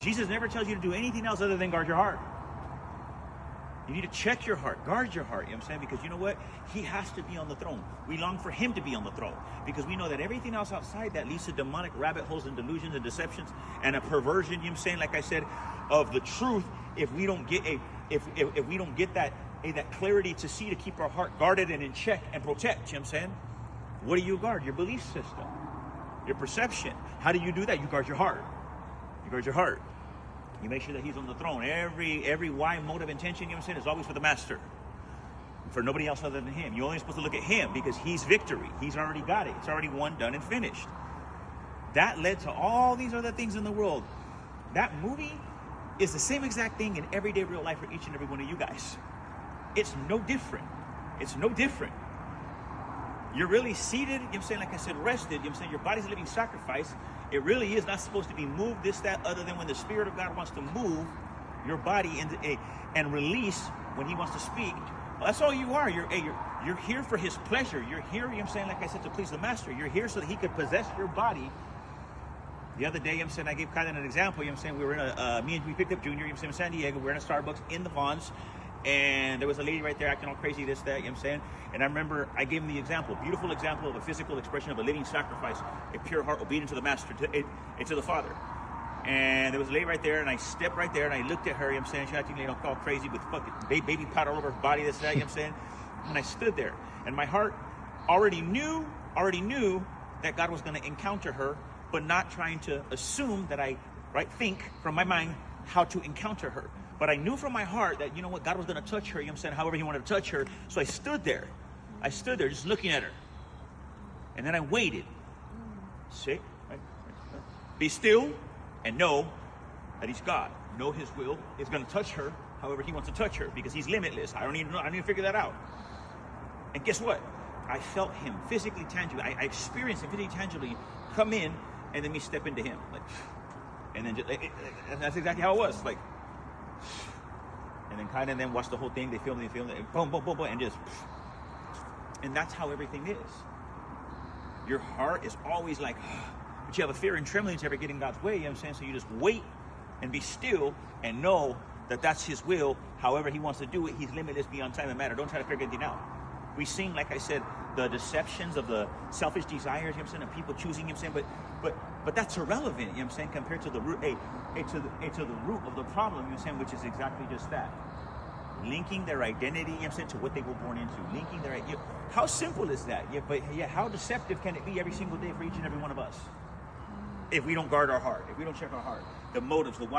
Jesus never tells you to do anything else other than guard your heart. You need to check your heart, guard your heart, you know what I'm saying? Because you know what? He has to be on the throne. We long for him to be on the throne because we know that everything else outside that leads to demonic rabbit holes and delusions and deceptions and a perversion, you know what I'm saying? Like I said, of the truth, if we don't get if we don't get that clarity to see, to keep our heart guarded and in check and protect, you know what I'm saying? What do you guard? Your belief system, your perception. How do you do that? You guard your heart. You guard your heart. You make sure that he's on the throne. Every why, motive, intention, you know what I'm saying, is always for the master. For nobody else other than him. You're only supposed to look at him because he's victory. He's already got it. It's already won, done, and finished. That led to all these other things in the world. That movie is the same exact thing in everyday real life for each and every one of you guys. It's no different. It's no different. You're really seated, you know what I'm saying, like I said, rested, you know what I'm saying, your body's a living sacrifice. It really is not supposed to be moved, this, that, other than when the Spirit of God wants to move your body and release when he wants to speak. Well, that's all you are. You're here for his pleasure. You're here, you know what I'm saying, like I said, to please the master. You're here so that he could possess your body. The other day, you know what I'm saying, I gave kind of an example, you know what I'm saying, we were in we picked up Junior, you know what I'm saying, in San Diego. We were in a Starbucks in the Vons. And there was a lady right there acting all crazy, this, that, you know what I'm saying? And I remember I gave him the example, beautiful example of a physical expression of a living sacrifice, a pure heart obedient to the master, to the Father. And there was a lady right there, and I stepped right there, and I looked at her, you know what I'm saying? She acting, you know, all crazy with fucking baby powder all over her body, this, that, you know what I'm saying? And I stood there, and my heart already knew that God was going to encounter her, but not trying to assume that I, think from my mind how to encounter her. But I knew from my heart that, you know what, God was going to touch her, you know what I'm saying, however he wanted to touch her. So I stood there. Just looking at her. And then I waited. See? Be still and know that he's God. Know his will is going to touch her however he wants to touch her because he's limitless. I don't need to figure that out. And guess what? I felt him physically, tangibly. I experienced him physically, tangibly come in and then me step into him. And then and that's exactly how it was. And then kind of watch the whole thing. They filmed it, and boom, boom, boom, boom, and just. And that's how everything is. Your heart is always like, but you have a fear and trembling to ever get in God's way, you know what I'm saying? So you just wait and be still and know that that's his will. However he wants to do it, he's limitless beyond time and matter. Don't try to figure anything out. We sing, like I said, the deceptions of the selfish desires, you know what I'm saying, and people choosing, you know what I'm saying, but that's irrelevant, you know what I'm saying, compared to the root, to the root of the problem, you know what I'm saying, which is exactly just that. Linking their identity, you know what I'm saying, to what they were born into. Linking their identity. How simple is that? Yeah, how deceptive can it be every single day for each and every one of us? If we don't guard our heart, if we don't check our heart, the motives, the why.